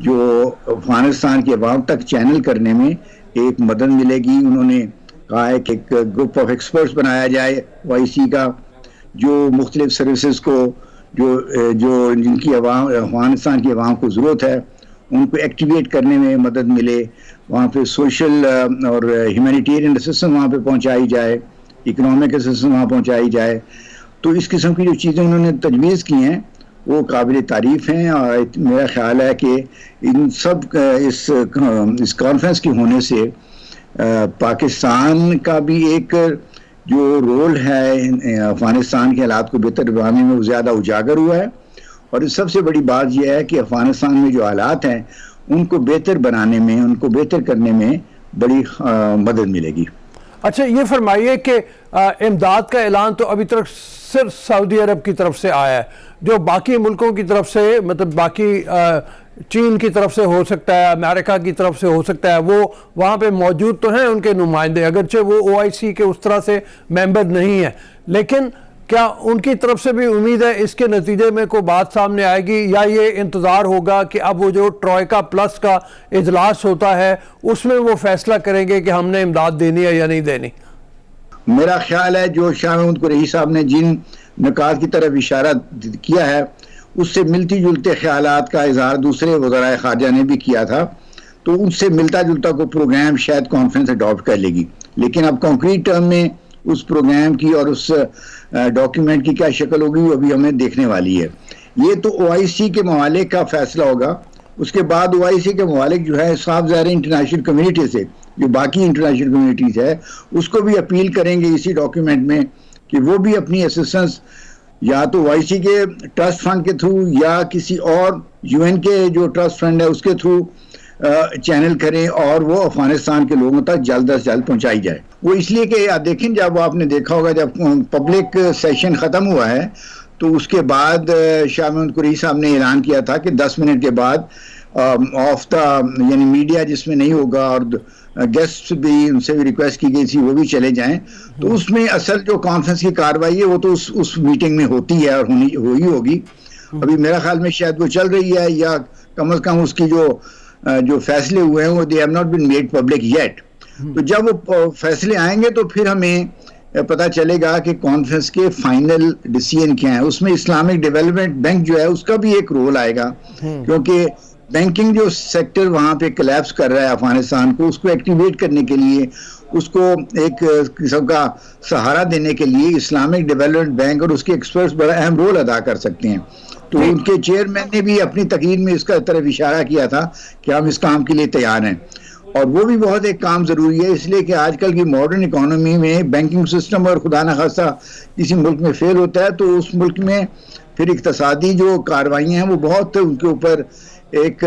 جو افغانستان کے عوام تک چینل کرنے میں ایک مدد ملے گی. انہوں نے کہا ہے کہ ایک گروپ آف ایکسپرٹس بنایا جائے OIC کا, جو مختلف سروسز کو جو جن کی افغانستان کی عوام کو ضرورت ہے ان کو ایکٹیویٹ کرنے میں مدد ملے. وہاں پہ سوشل اور ہیومینیٹیرین اسسٹنس وہاں پہ پہنچائی جائے, اکنامک اسسٹنس وہاں پہنچائی جائے. تو اس قسم کی جو چیزیں انہوں نے تجویز کی ہیں وہ قابل تعریف ہیں, اور میرا خیال ہے کہ ان سب اس کانفرنس کے ہونے سے پاکستان کا بھی ایک جو رول ہے افغانستان کے حالات کو بہتر بنانے میں وہ زیادہ اجاگر ہوا ہے. اور سب سے بڑی بات یہ ہے کہ افغانستان میں جو حالات ہیں ان کو بہتر بنانے میں, ان کو بہتر کرنے میں بڑی مدد ملے گی. اچھا یہ فرمائیے کہ امداد کا اعلان تو ابھی تک صرف سعودی عرب کی طرف سے آیا ہے, جو باقی ملکوں کی طرف سے مطلب باقی چین کی طرف سے ہو سکتا ہے, امریکہ کی طرف سے ہو سکتا ہے, وہ وہاں پہ موجود تو ہیں ان کے نمائندے, اگرچہ وہ OIC کے اس طرح سے ممبر نہیں ہیں, لیکن کیا ان کی طرف سے بھی امید ہے اس کے نتیجے میں کوئی بات سامنے آئے گی, یا یہ انتظار ہوگا کہ اب وہ جو ٹروئکا پلس کا اجلاس ہوتا ہے اس میں وہ فیصلہ کریں گے کہ ہم نے امداد دینی ہے یا نہیں دینی؟ میرا خیال ہے جو شاہ محمود قریشی صاحب نے جن نکات کی طرف اشارہ کیا ہے اس سے ملتی جلتے خیالات کا اظہار دوسرے وزرائے خارجہ نے بھی کیا تھا, تو ان سے ملتا جلتا کو پروگرام شاید کانفرنس اڈاپٹ کر لے گی. لیکن اب کانکریٹ ٹرم میں اس پروگرام کی اور اس ڈاکیومنٹ کی کیا شکل ہوگی وہ ابھی ہمیں دیکھنے والی ہے. یہ تو OIC کے ممالک کا فیصلہ ہوگا. اس کے بعد OIC کے ممالک جو ہے صاف ظاہر انٹرنیشنل کمیونٹی سے, جو باقی انٹرنیشنل کمیونٹیز ہے اس کو بھی اپیل کریں گے اسی ڈاکیومنٹ میں کہ وہ بھی اپنی اسسٹنس یا تو OIC کے ٹرسٹ فنڈ کے تھرو یا کسی اور UN کے جو ٹرسٹ فنڈ ہے اس کے تھرو چینل کریں اور وہ افغانستان کے لوگوں تک جلد از جلد پہنچائی جائے. وہ اس لیے کہ دیکھیں, جب آپ نے دیکھا ہوگا جب پبلک سیشن ختم ہوا ہے تو اس کے بعد شاہ محمود قریشی صاحب نے اعلان کیا تھا کہ 10 منٹ کے بعد آف دا یعنی میڈیا جس میں نہیں ہوگا اور گیسٹ بھی ان سے بھی ریکویسٹ کی گئی تھی وہ بھی چلے جائیں. تو اس میں اصل جو کانفرنس کی کاروائی ہے وہ تو اس میٹنگ میں ہوتی ہے اور ہوئی ہوگی. ابھی میرا خیال میں شاید وہ چل رہی ہے, یا کم از کم اس کی جو فیصلے ہوئے ہیں وہ they have not been made public yet. تو جب وہ فیصلے آئیں گے تو پھر ہمیں پتہ چلے گا کہ کانفرنس کے فائنل ڈیسیژن کیا ہیں. اس میں اسلامک ڈیولپمنٹ بینک جو ہے اس کا بھی ایک رول آئے گا, کیونکہ بینکنگ جو سیکٹر وہاں پہ کلیپس کر رہا ہے افغانستان کو, اس کو ایکٹیویٹ کرنے کے لیے, اس کو ایک قسم کا سہارا دینے کے لیے اسلامک ڈیولپمنٹ بینک اور اس کے ایکسپرٹس بڑا اہم رول ادا کر سکتے ہیں. تو ان کے چیئرمین نے بھی اپنی تقریر میں اس کا طرف اشارہ کیا تھا کہ ہم اس کام کے لیے تیار ہیں, اور وہ بھی بہت ایک کام ضروری ہے, اس لیے کہ آج کل کی ماڈرن اکانومی میں بینکنگ سسٹم اور خدا نخواستہ کسی ملک میں فیل ہوتا ہے تو اس ملک میں پھر اقتصادی جو کاروائیاں ہیں وہ بہت ان کے اوپر ایک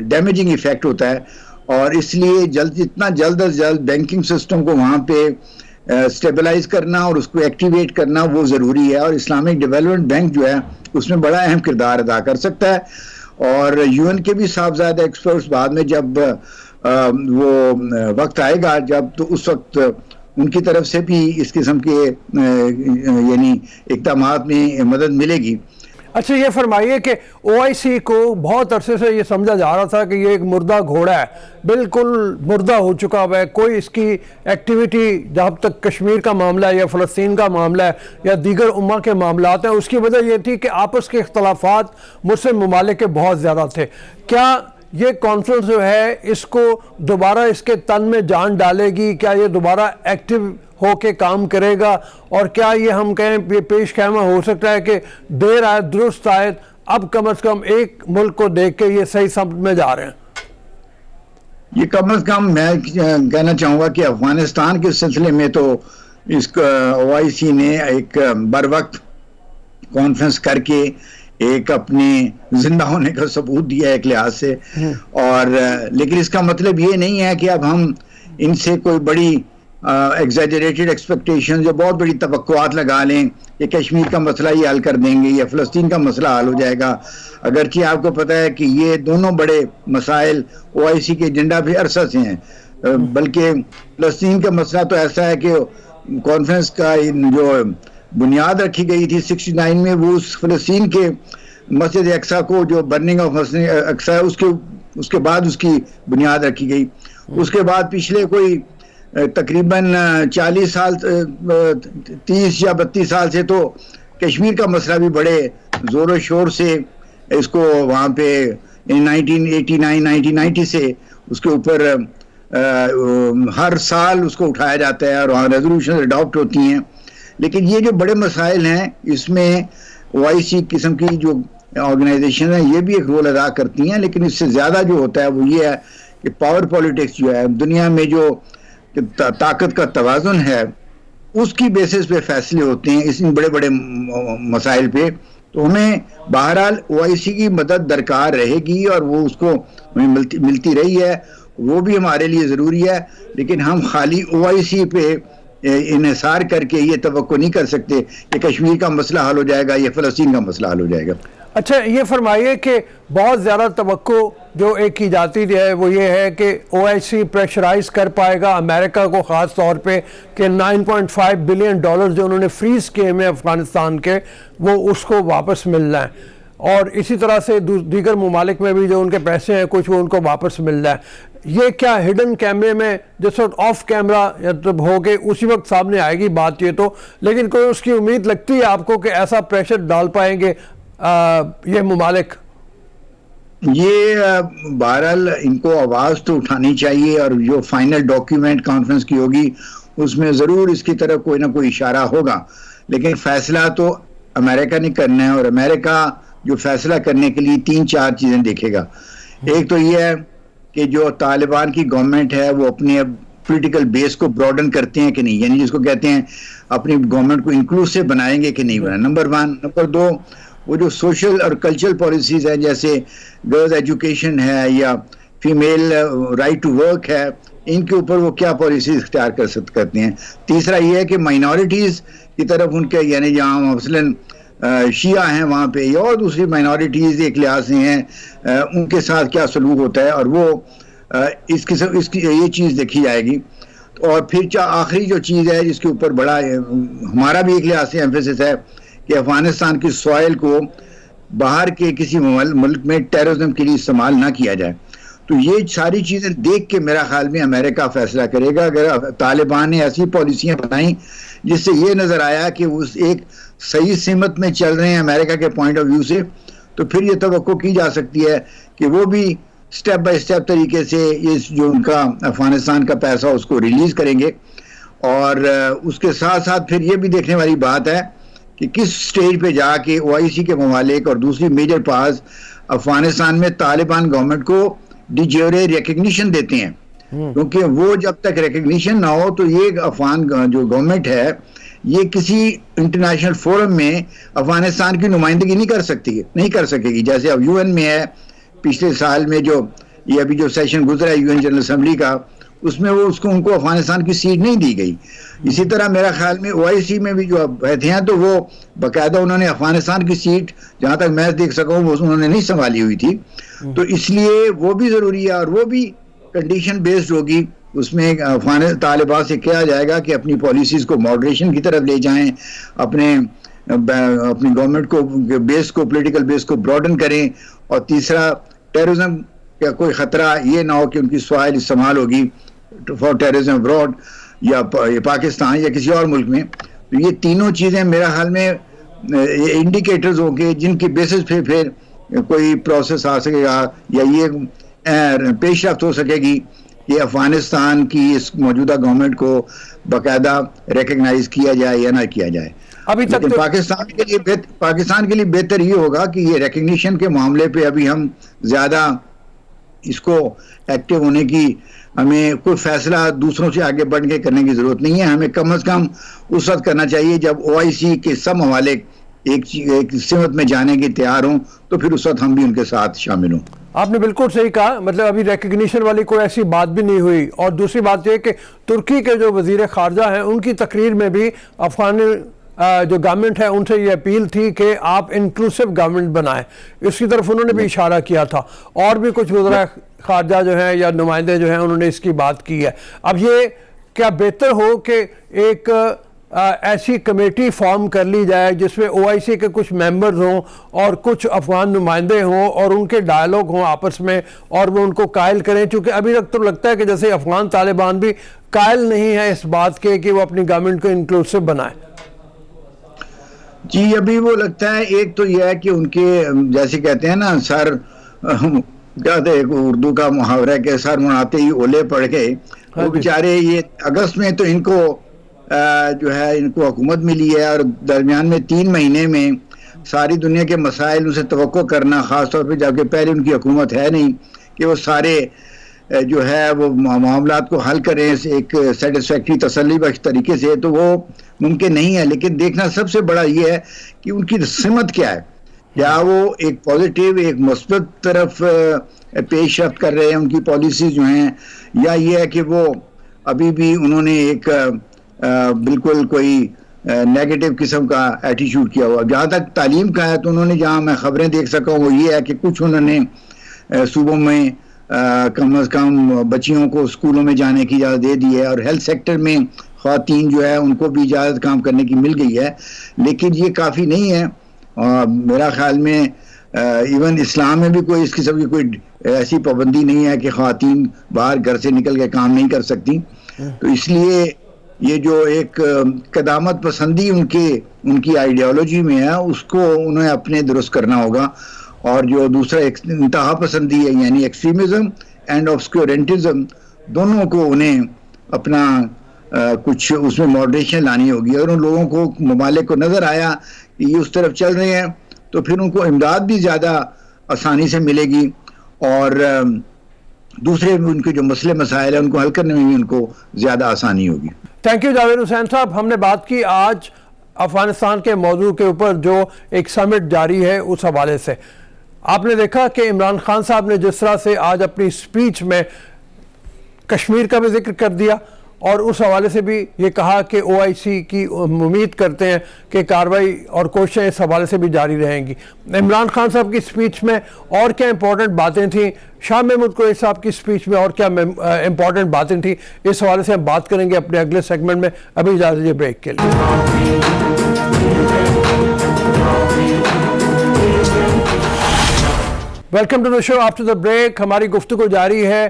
ڈیمیجنگ ایفیکٹ ہوتا ہے. اور اس لیے جتنا جلد از جلد بینکنگ سسٹم کو وہاں پہ اسٹیبلائز کرنا اور اس کو ایکٹیویٹ کرنا وہ ضروری ہے, اور اسلامک ڈیولپمنٹ بینک جو ہے اس میں بڑا اہم کردار ادا کر سکتا ہے. اور UN کے بھی صاحب زیادہ ایکسپرٹس بعد میں جب وہ وقت آئے گا جب, تو اس وقت ان کی طرف سے بھی اس قسم کے یعنی اقدامات میں مدد ملے گی. اچھا یہ فرمائیے کہ OIC کو بہت عرصے سے یہ سمجھا جا رہا تھا کہ یہ ایک مردہ گھوڑا ہے, بالکل مردہ ہو چکا ہوا ہے, کوئی اس کی ایکٹیویٹی جب تک کشمیر کا معاملہ ہے یا فلسطین کا معاملہ ہے یا دیگر امہ کے معاملات ہیں, اس کی وجہ یہ تھی کہ آپس کے اختلافات مسلم ممالک کے بہت زیادہ تھے. کیا یہ کانفرنس جو ہے اس کو دوبارہ اس کے تن میں جان ڈالے گی؟ کیا یہ دوبارہ ایکٹیو ہو کے کام کرے گا؟ اور کیا یہ ہم کہیں یہ پیش خیمہ ہو سکتا ہے کہ دیر آیت درست آیت, اب کم از کم ایک ملک کو دیکھ کے یہ صحیح سمت میں جا رہے ہیں؟ یہ کم از کم میں کہنا چاہوں گا کہ افغانستان کے سلسلے میں تو اس OIC نے ایک بر وقت کانفرنس کر کے ایک اپنے زندہ ہونے کا ثبوت دیا ایک لحاظ سے, اور لیکن اس کا مطلب یہ نہیں ہے کہ اب ہم ان سے کوئی بڑی ایگزیجریٹڈ ایکسپیکٹیشن جو بہت بڑی توقعات لگا لیں کہ کشمیر کا مسئلہ یہ حل کر دیں گے یا فلسطین کا مسئلہ حل ہو جائے گا. اگرچہ آپ کو پتہ ہے کہ یہ دونوں بڑے مسائل OIC کے ایجنڈا بھی عرصہ سے ہیں, بلکہ فلسطین کا مسئلہ تو ایسا ہے کہ کانفرنس کا جو بنیاد رکھی گئی تھی 69 میں وہ اس فلسطین کے مسجد اقصی کو جو برننگ آف مسجد اقصی ہے اس کے بعد اس کی بنیاد رکھی گئی. اس کے بعد پچھلے کوئی تقریباً 40 سال 30 یا 32 سال سے تو کشمیر کا مسئلہ بھی بڑے زور و شور سے اس کو وہاں پہ 1989 1990 سے اس کے اوپر ہر سال اس کو اٹھایا جاتا ہے اور وہاں ریزولوشن اڈاپٹ ہوتی ہیں. لیکن یہ جو بڑے مسائل ہیں اس میں OIC قسم کی جو آرگنائزیشن ہیں یہ بھی ایک رول ادا کرتی ہیں, لیکن اس سے زیادہ جو ہوتا ہے وہ یہ ہے کہ پاور پولیٹکس جو ہے دنیا میں جو طاقت کا توازن ہے اس کی بیسس پہ فیصلے ہوتے ہیں اس بڑے بڑے مسائل پہ. تو ہمیں بہرحال OIC کی مدد درکار رہے گی اور وہ اس کو ہمیں ملتی رہی ہے, وہ بھی ہمارے لیے ضروری ہے. لیکن ہم خالی OIC پہ انحصار کر کے یہ توقع نہیں کر سکتے کہ کشمیر کا مسئلہ حل ہو جائے گا یا فلسطین کا مسئلہ حل ہو جائے گا. اچھا یہ فرمائیے کہ بہت زیادہ توقع جو ایک کی جاتی ہے وہ یہ ہے کہ OIC پریشرائز کر پائے گا امریکہ کو خاص طور پہ کہ 9.5 بلین ڈالر جو انہوں نے فریز کیے ہیں افغانستان کے وہ اس کو واپس ملنا ہے, اور اسی طرح سے دیگر ممالک میں بھی جو ان کے پیسے ہیں کچھ وہ ان کو واپس ملنا ہے. یہ کیا ہڈن کیمرے میں جس وقت آف کیمرہ جب ہوگے اسی وقت سامنے آئے گی بات یہ تو, لیکن کوئی اس کی امید لگتی ہے آپ کو کہ ایسا پریشر ڈال پائیں گے یہ ممالک؟ یہ بہرحال ان کو آواز تو اٹھانی چاہیے اور جو فائنل ڈاکیومنٹ کانفرنس کی ہوگی اس میں ضرور اس کی طرف کوئی نہ کوئی اشارہ ہوگا, لیکن فیصلہ تو امریکہ نے کرنا ہے اور امریکہ جو فیصلہ کرنے کے لیے 3-4 چیزیں دیکھے گا. ایک تو یہ ہے کہ جو طالبان کی گورنمنٹ ہے وہ اپنے پولیٹیکل بیس کو براڈن کرتے ہیں کہ نہیں, یعنی جس کو کہتے ہیں اپنی گورنمنٹ کو انکلوسیو بنائیں گے کہ نہیں بنائیں, نمبر 1. نمبر 2 وہ جو سوشل اور کلچرل پالیسیز ہیں جیسے گرلز ایجوکیشن ہے یا فیمیل رائٹ ٹو ورک ہے, ان کے اوپر وہ کیا پالیسیز اختیار کرتے ہیں. تیسرا یہ ہے کہ مائنورٹیز کی طرف ان کے یعنی جہاں مثلاً شیعہ ہیں وہاں پہ یا اور دوسری مائنورٹیز ایک لحاظ سے ہیں ان کے ساتھ کیا سلوک ہوتا ہے, اور وہ اس کی یہ چیز دیکھی جائے گی. اور پھر آخری جو چیز ہے جس کے اوپر بڑا ہمارا بھی ایک لحاظ سے ایمفیسس ہے کہ افغانستان کی سوائل کو باہر کے کسی ملک میں ٹیررزم کے لیے استعمال نہ کیا جائے. تو یہ ساری چیزیں دیکھ کے میرا خیال میں امریکہ فیصلہ کرے گا. اگر طالبان نے ایسی پالیسیاں بنائیں جس سے یہ نظر آیا کہ وہ ایک صحیح سمت میں چل رہے ہیں امریکہ کے پوائنٹ آف ویو سے, تو پھر یہ توقع کی جا سکتی ہے کہ وہ بھی سٹیپ بائی سٹیپ طریقے سے اس جو ان کا افغانستان کا پیسہ اس کو ریلیز کریں گے. اور اس کے ساتھ ساتھ پھر یہ بھی دیکھنے والی بات ہے کہ کس سٹیج پہ جا کے OIC کے ممالک اور دوسری میجر پاورز افغانستان میں طالبان گورنمنٹ کو ڈی جیورے ریکگنیشن دیتے ہیں, کیونکہ وہ جب تک ریکگنیشن نہ ہو تو یہ افغان جو گورنمنٹ ہے یہ کسی انٹرنیشنل فورم میں افغانستان کی نمائندگی نہیں کر سکے گی. جیسے اب UN میں ہے, پچھلے سال میں جو یہ ابھی جو سیشن گزرا ہے UN جنرل اسمبلی کا اس میں وہ ان کو افغانستان کی سیٹ نہیں دی گئی. اسی طرح میرا خیال میں OIC میں بھی جو بیٹھے ہیں تو وہ باقاعدہ انہوں نے افغانستان کی سیٹ جہاں تک میں دیکھ سکا ہوں وہ انہوں نے نہیں سنبھالی ہوئی تھی. تو اس لیے وہ بھی ضروری ہے اور وہ بھی کنڈیشن بیسڈ ہوگی. اس میں طالبان سے کیا جائے گا کہ اپنی پالیسیز کو ماڈریشن کی طرف لے جائیں, اپنی گورنمنٹ کو بیس کو پولیٹیکل بیس کو براڈن کریں. اور تیسرا ٹیررزم کا کوئی خطرہ یہ نہ ہو کہ ان کی سوائل استعمال ہوگی فار ٹیررزم ابراڈ یا پاکستان یا کسی اور ملک میں. تو یہ تینوں چیزیں میرا خیال میں انڈیکیٹرز ہوں گے جن کی بیسس پہ پھر کوئی پروسیس آ سکے گا یا یہ پیش رفت ہو سکے گی کہ افغانستان کی اس موجودہ گورنمنٹ کو باقاعدہ ریکگنائز کیا جائے یا نہ کیا جائے. ابھی تک لیکن پاکستان کے لیے بہتر یہ ہوگا کہ یہ ریکگنیشن کے معاملے پہ ابھی ہم زیادہ اس کو ایکٹیو ہونے کی ہمیں کوئی فیصلہ دوسروں سے آگے بڑھ کے کرنے کی ضرورت نہیں ہے. ہمیں کم از کم اس وقت کرنا چاہیے جب OIC کے سب ممالک ایک سمت میں جانے کے تیار ہوں تو پھر اس وقت ہم بھی ان کے ساتھ شامل ہوں. آپ نے بالکل صحیح کہا, مطلب ابھی ریکگنیشن والی کوئی ایسی بات بھی نہیں ہوئی. اور دوسری بات یہ کہ ترکی کے جو وزیر خارجہ ہیں ان کی تقریر میں بھی افغان جو گورنمنٹ ہے ان سے یہ اپیل تھی کہ آپ انکلوسیو گورنمنٹ بنائیں, اس کی طرف انہوں نے بھی اشارہ کیا تھا. اور بھی کچھ وزراء خارجہ جو ہیں یا نمائندے جو ہیں انہوں نے اس کی بات کی ہے. اب یہ کیا بہتر ہو کہ ایک ایسی کمیٹی فارم کر لی جائے جس میں OIC کے کچھ ممبرز ہوں اور کچھ افغان نمائندے ہوں اور ان کے ڈائلاگ ہوں آپس میں اور وہ ان کو قائل کریں, چونکہ ابھی تک تو لگتا ہے کہ جیسے افغان طالبان بھی قائل نہیں ہے اس بات کے کہ وہ اپنی گورنمنٹ کو انکلوسیو بنائیں. جی ابھی وہ لگتا ہے ایک تو یہ ہے کہ ان کے جیسے کہتے ہیں نا سر کہتے ہیں اردو کا محاورہ ہے کہ سر مناتے ہی اولے پڑ گئے. وہ بیچارے یہ اگست میں تو ان کو جو ہے ان کو حکومت ملی ہے اور درمیان میں 3 مہینے میں ساری دنیا کے مسائل ان سے توقع کرنا, خاص طور پہ جبکہ پہلے ان کی حکومت ہے نہیں کہ وہ سارے جو ہے وہ معاملات کو حل کریں ایک سیٹسفیکٹری تسلی بخش طریقے سے, تو وہ ممکن نہیں ہے. لیکن دیکھنا سب سے بڑا یہ ہے کہ ان کی سمت کیا ہے, کیا وہ ایک پازیٹیو ایک مثبت طرف پیش رفت کر رہے ہیں ان کی پالیسیز جو ہیں, یا یہ ہے کہ وہ ابھی بھی انہوں نے ایک بالکل کوئی نیگیٹو قسم کا ایٹیچیوڈ کیا ہوا. جہاں تک تعلیم کا ہے تو انہوں نے جہاں میں خبریں دیکھ سکا ہوں وہ یہ ہے کہ کچھ انہوں نے صوبوں میں کم از کم بچیوں کو اسکولوں میں جانے کی اجازت دے دی ہے, اور ہیلتھ سیکٹر میں خواتین جو ہے ان کو بھی اجازت کام کرنے کی مل گئی ہے. لیکن یہ کافی نہیں ہے. میرا خیال میں ایون اسلام میں بھی کوئی اس قسم کی کوئی ایسی پابندی نہیں ہے کہ خواتین باہر گھر سے نکل کے کام نہیں کر سکتی. تو اس لیے یہ جو ایک قدامت پسندی ان کی آئیڈیالوجی میں ہے اس کو انہیں اپنے درست کرنا ہوگا. اور جو دوسرا انتہا پسندی ہے یعنی ایکسٹریمزم اینڈ آبسکیورنٹزم, دونوں کو انہیں اپنا کچھ اس میں ماڈریشن لانی ہوگی. اور ان لوگوں کو ممالک کو نظر آیا کہ یہ اس طرف چل رہے ہیں تو پھر ان کو امداد بھی زیادہ آسانی سے ملے گی, اور دوسرے ان کے جو مسئلے مسائل ہیں ان کو حل کرنے میں بھی ان کو زیادہ آسانی ہوگی. تھینک یو جاوید حسین صاحب. ہم نے بات کی آج افغانستان کے موضوع کے اوپر جو ایک سمٹ جاری ہے اس حوالے سے. آپ نے دیکھا کہ عمران خان صاحب نے جس طرح سے آج اپنی سپیچ میں کشمیر کا بھی ذکر کر دیا اور اس حوالے سے بھی یہ کہا کہ OIC کی امید کرتے ہیں کہ کارروائی اور کوششیں اس حوالے سے بھی جاری رہیں گی. عمران خان صاحب کی سپیچ میں اور کیا امپورٹنٹ باتیں تھیں, شاہ محمود قریشی صاحب کی سپیچ میں اور کیا امپورٹنٹ باتیں تھیں, اس حوالے سے ہم بات کریں گے اپنے اگلے سیگمنٹ میں. ابھی اجازت دیجیے بریک کے لیے. Welcome to the show. After the break ہماری گفتگو جاری ہے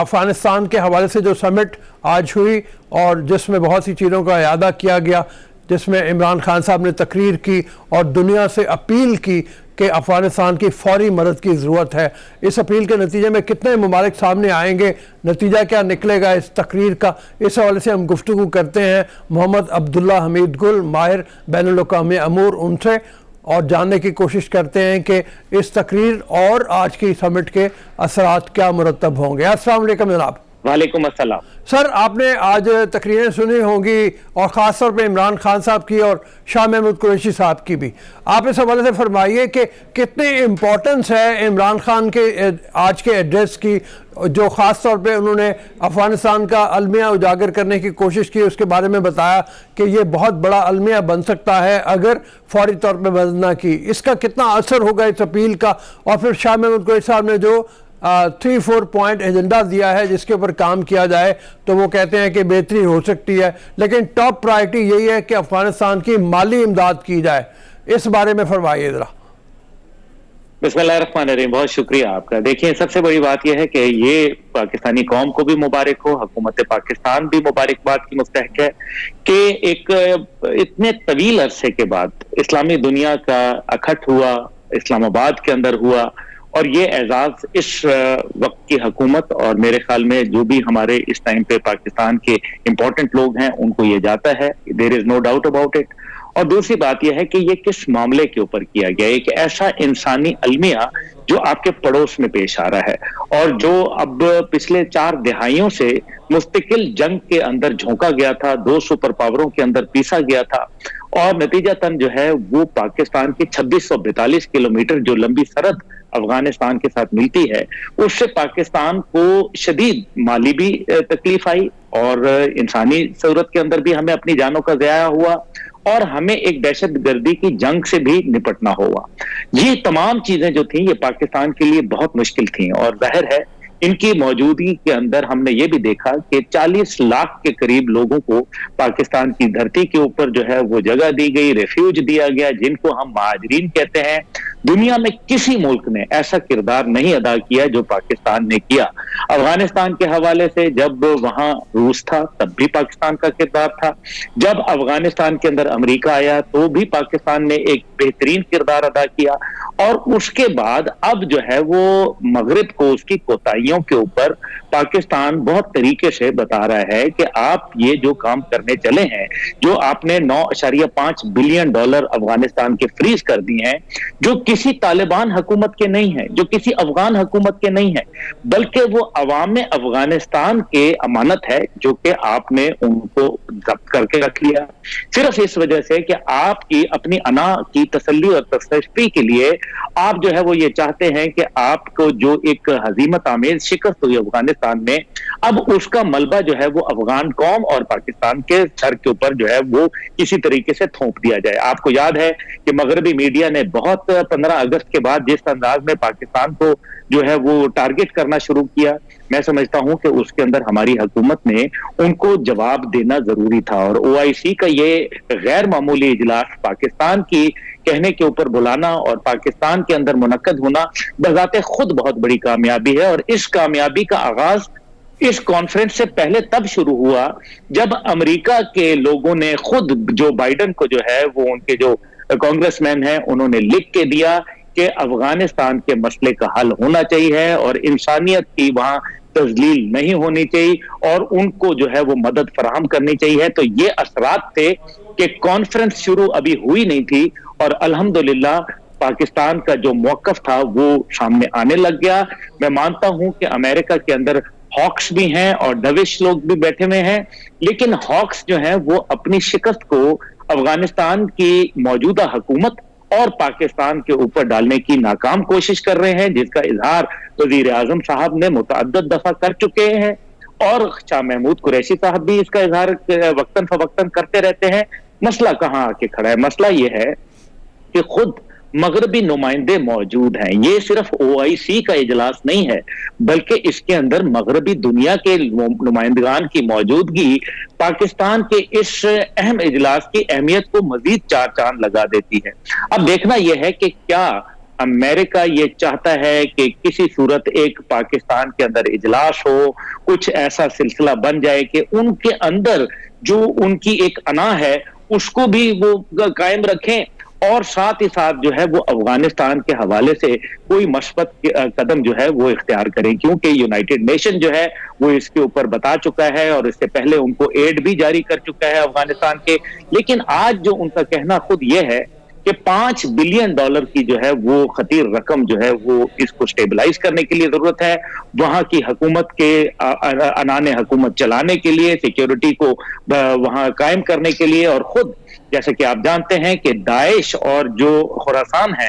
افغانستان کے حوالے سے جو سمٹ آج ہوئی اور جس میں بہت سی چیزوں کا اعادہ کیا گیا, جس میں عمران خان صاحب نے تقریر کی اور دنیا سے اپیل کی کہ افغانستان کی فوری مدد کی ضرورت ہے. اس اپیل کے نتیجے میں کتنے ممالک سامنے آئیں گے, نتیجہ کیا نکلے گا اس تقریر کا, اس حوالے سے ہم گفتگو کرتے ہیں محمد عبداللہ حمید گل, ماہر بین الاقوامی امور, ان سے, اور جاننے کی کوشش کرتے ہیں کہ اس تقریر اور آج کی سمٹ کے اثرات کیا مرتب ہوں گے. السلام علیکم جناب. وعلیکم السلام. سر, آپ نے آج تقریریں سنی ہوں گی اور خاص طور پہ عمران خان صاحب کی اور شاہ محمود قریشی صاحب کی بھی. آپ اس حوالے سے فرمائیے کہ کتنی امپورٹنس ہے عمران خان کے آج کے ایڈریس کی, جو خاص طور پہ انہوں نے افغانستان کا المیہ اجاگر کرنے کی کوشش کی, اس کے بارے میں بتایا کہ یہ بہت بڑا المیہ بن سکتا ہے اگر فوری طور پہ مدد نہ کی. اس کا کتنا اثر ہوگا اس اپیل کا, اور پھر شاہ محمود قریشی صاحب نے جو 3-4 پوائنٹ ایجنڈا دیا ہے جس کے اوپر کام کیا جائے تو وہ کہتے ہیں کہ بہتری ہو سکتی ہے, لیکن ٹاپ پرائرٹی یہی ہے کہ افغانستان کی مالی امداد کی جائے. اس بارے میں فرمائیے ذرا. بسم اللہ الرحمن الرحیم. بہت شکریہ آپ کا. دیکھیں, سب سے بڑی بات یہ ہے کہ یہ پاکستانی قوم کو بھی مبارک ہو, حکومت پاکستان بھی مبارکباد کی مستحق ہے کہ ایک اتنے طویل عرصے کے بعد اسلامی دنیا کا اکٹھ ہوا, اسلام آباد کے اندر ہوا, اور یہ اعزاز اس وقت کی حکومت اور میرے خیال میں جو بھی ہمارے اس ٹائم پہ پاکستان کے امپورٹنٹ لوگ ہیں ان کو یہ جاتا ہے. دیر از نو ڈاؤٹ اباؤٹ اٹ. اور دوسری بات یہ ہے کہ یہ کس معاملے کے اوپر کیا گیا, ایک ایسا انسانی المیہ جو آپ کے پڑوس میں پیش آ رہا ہے اور جو اب پچھلے 4 دہائیوں سے مستقل جنگ کے اندر جھونکا گیا تھا, 2 سپر پاوروں کے اندر پیسا گیا تھا, اور نتیجتاً جو ہے وہ پاکستان کی 2642 کلومیٹر جو لمبی سرحد افغانستان کے ساتھ ملتی ہے, اس سے پاکستان کو شدید مالی بھی تکلیف آئی اور انسانی صورت کے اندر بھی ہمیں اپنی جانوں کا ضیاع ہوا, اور ہمیں ایک دہشت گردی کی جنگ سے بھی نپٹنا ہوا. یہ تمام چیزیں جو تھیں یہ پاکستان کے لیے بہت مشکل تھیں, اور ظاہر ہے ان کی موجودگی کے اندر ہم نے یہ بھی دیکھا کہ 40 لاکھ کے قریب لوگوں کو پاکستان کی دھرتی کے اوپر جو ہے وہ جگہ دی گئی، ریفیوج دیا گیا، جن کو ہم مہاجرین کہتے ہیں۔ دنیا میں کسی ملک نے ایسا کردار نہیں ادا کیا جو پاکستان نے کیا۔ افغانستان کے حوالے سے جب وہاں روس تھا تب بھی پاکستان کا کردار تھا، جب افغانستان کے اندر امریکہ آیا تو بھی پاکستان نے ایک بہترین کردار ادا کیا، اور اس کے بعد اب جو ہے وہ مغرب کو اس کی کوتاہیوں کے اوپر پاکستان بہت طریقے سے بتا رہا ہے کہ آپ یہ جو کام کرنے چلے ہیں، جو آپ نے 9.5 بلین ڈالر افغانستان کے فریز کر دیے ہیں، جو کسی طالبان حکومت کے نہیں ہیں، جو کسی افغان حکومت کے نہیں ہیں، بلکہ وہ عوام افغانستان کے امانت ہے، جو کہ آپ نے ان کو ضبط کر کے رکھ لیا صرف اس وجہ سے کہ آپ کی اپنی انا کی تسلی اور تشفی کے لیے آپ جو ہے وہ یہ چاہتے ہیں کہ آپ کو جو ایک ہزیمت آمیز شکست ہوئی افغانستان میں، اب اس کا ملبہ جو ہے وہ افغان قوم اور پاکستان کے سر کے اوپر جو ہے وہ کسی طریقے سے تھوپ دیا جائے۔ آپ کو یاد ہے کہ مغربی میڈیا نے بہت 15 اگست کے بعد جس انداز میں پاکستان کو جو ہے وہ ٹارگٹ کرنا شروع کیا، میں سمجھتا ہوں کہ اس کے اندر ہماری حکومت نے ان کو جواب دینا ضروری تھا، اور OIC کا یہ غیر معمولی اجلاس پاکستان کی کہنے کے اوپر بلانا اور پاکستان کے اندر منعقد ہونا بذات خود بہت بڑی کامیابی ہے، اور اس کامیابی کا آغاز اس کانفرنس سے پہلے تب شروع ہوا جب امریکہ کے لوگوں نے خود جو بائیڈن کو جو ہے وہ ان کے جو کانگریس مین ہیں انہوں نے لکھ کے دیا کہ افغانستان کے مسئلے کا حل ہونا چاہیے اور انسانیت کی وہاں تذلیل نہیں ہونی چاہیے اور ان کو جو ہے وہ مدد فراہم کرنی چاہیے۔ تو یہ اثرات تھے کہ کانفرنس شروع ابھی ہوئی نہیں تھی اور الحمدللہ پاکستان کا جو موقف تھا وہ سامنے آنے لگ گیا۔ میں مانتا ہوں کہ امریکہ کے اندر ہاکس بھی ہیں اور ڈوش لوگ بھی بیٹھے ہوئے ہیں، لیکن ہاکس جو ہیں وہ اپنی شکست کو افغانستان کی موجودہ حکومت اور پاکستان کے اوپر ڈالنے کی ناکام کوشش کر رہے ہیں، جس کا اظہار وزیر اعظم صاحب نے متعدد دفعہ کر چکے ہیں اور شاہ محمود قریشی صاحب بھی اس کا اظہار وقتاً فوقتاً کرتے رہتے ہیں۔ مسئلہ کہاں آ کے کھڑا ہے؟ مسئلہ یہ ہے کہ خود مغربی نمائندے موجود ہیں۔ یہ صرف OIC کا اجلاس نہیں ہے بلکہ اس کے اندر مغربی دنیا کے نمائندگان کی موجودگی پاکستان کے اس اہم اجلاس کی اہمیت کو مزید 4 چاند لگا دیتی ہے۔ اب دیکھنا یہ ہے کہ کیا امریکہ یہ چاہتا ہے کہ کسی صورت ایک پاکستان کے اندر اجلاس ہو، کچھ ایسا سلسلہ بن جائے کہ ان کے اندر جو ان کی ایک انا ہے اس کو بھی وہ قائم رکھیں اور ساتھ ہی ساتھ جو ہے وہ افغانستان کے حوالے سے کوئی مثبت قدم جو ہے وہ اختیار کریں، کیونکہ یونائٹڈ نیشن جو ہے وہ اس کے اوپر بتا چکا ہے اور اس سے پہلے ان کو ایڈ بھی جاری کر چکا ہے افغانستان کے۔ لیکن آج جو ان کا کہنا خود یہ ہے کہ 5 بلین ڈالر کی جو ہے وہ خطیر رقم جو ہے وہ اس کو سٹیبلائز کرنے کے لیے ضرورت ہے، وہاں کی حکومت کے انان حکومت چلانے کے لیے، سیکیورٹی کو وہاں قائم کرنے کے لیے، اور خود جیسے کہ آپ جانتے ہیں کہ داعش اور جو خراسان ہے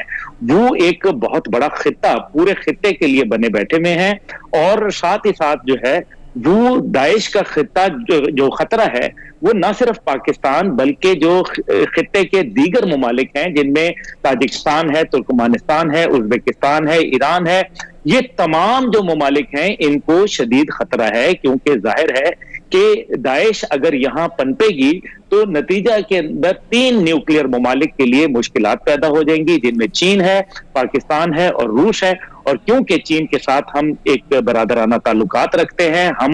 وہ ایک بہت بڑا خطہ پورے خطے کے لیے بنے بیٹھے ہوئے ہیں، اور ساتھ ہی ساتھ جو ہے وہ داعش کا خطہ جو خطرہ ہے وہ نہ صرف پاکستان بلکہ جو خطے کے دیگر ممالک ہیں جن میں تاجکستان ہے، ترکمانستان ہے، ازبکستان ہے، ایران ہے، یہ تمام جو ممالک ہیں ان کو شدید خطرہ ہے، کیونکہ ظاہر ہے کہ داعش اگر یہاں پنپے گی تو نتیجہ کے اندر 3 نیوکلیئر ممالک کے لیے مشکلات پیدا ہو جائیں گی، جن میں چین ہے، پاکستان ہے اور روس ہے۔ اور کیونکہ چین کے ساتھ ہم ایک برادرانہ تعلقات رکھتے ہیں، ہم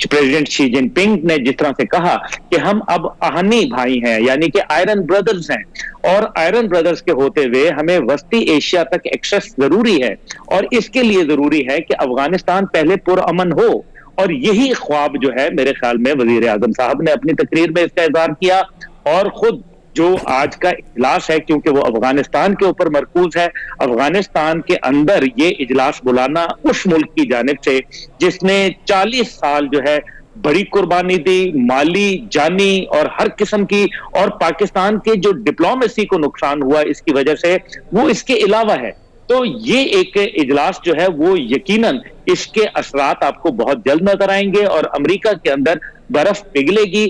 پریزیڈنٹ شی جن پنگ نے جس طرح سے کہا کہ ہم اب آہنی بھائی ہیں، یعنی کہ آئرن بردرز ہیں، اور آئرن بردرز کے ہوتے ہوئے ہمیں وسطی ایشیا تک ایکسس ضروری ہے، اور اس کے لیے ضروری ہے کہ افغانستان پہلے پرامن ہو، اور یہی خواب جو ہے میرے خیال میں وزیر اعظم صاحب نے اپنی تقریر میں اس کا اظہار کیا، اور خود جو آج کا اجلاس ہے کیونکہ وہ افغانستان کے اوپر مرکوز ہے، افغانستان کے اندر یہ اجلاس بلانا اس ملک کی جانب سے جس نے 40 سال جو ہے بڑی قربانی دی، مالی، جانی اور ہر قسم کی، اور پاکستان کے جو ڈپلومیسی کو نقصان ہوا اس کی وجہ سے وہ اس کے علاوہ ہے۔ تو یہ ایک اجلاس جو ہے وہ یقیناً اس کے اثرات آپ کو بہت جلد نظر آئیں گے، اور امریکہ کے اندر برف پگھلے گی،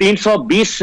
320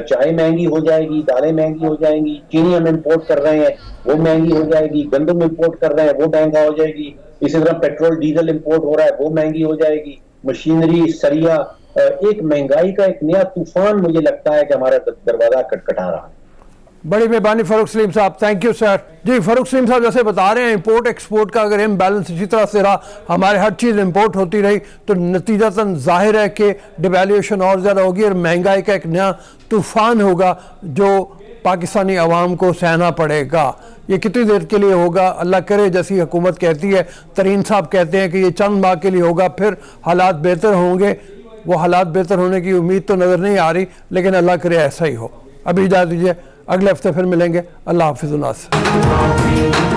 چائے مہنگی ہو جائے گی، دالیں مہنگی ہو جائیں گی، چینی ہم امپورٹ کر رہے ہیں وہ مہنگی ہو جائے گی، گندم امپورٹ کر رہے ہیں وہ مہنگا ہو جائے گی، اسی طرح پیٹرول ڈیزل امپورٹ ہو رہا ہے وہ مہنگی ہو جائے گی، مشینری سریا، ایک مہنگائی کا ایک نیا طوفان مجھے لگتا ہے کہ ہمارا دروازہ کٹکھٹا رہا ہے۔ بڑی مہربانی فاروق سلیم صاحب، تھینک یو سر۔ جی فاروق سلیم صاحب جیسے بتا رہے ہیں امپورٹ ایکسپورٹ کا اگر امبیلنس اسی طرح سے رہا، ہمارے ہر چیز امپورٹ ہوتی رہی تو نتیجتاً ظاہر ہے کہ ڈیویلیویشن اور زیادہ ہوگی اور مہنگائی کا ایک نیا طوفان ہوگا جو پاکستانی عوام کو سہنا پڑے گا۔ یہ کتنی دیر کے لیے ہوگا اللہ کرے، جیسی حکومت کہتی ہے، ترین صاحب کہتے ہیں کہ یہ چند ماہ کے لیے ہوگا، پھر حالات بہتر ہوں گے۔ وہ حالات بہتر ہونے کی امید تو نظر نہیں آ رہی، لیکن اللہ کرے ایسا ہی ہو۔ ابھی اجازت دیجیے، اگلے ہفتے پھر ملیں گے۔ اللہ حافظ الناس۔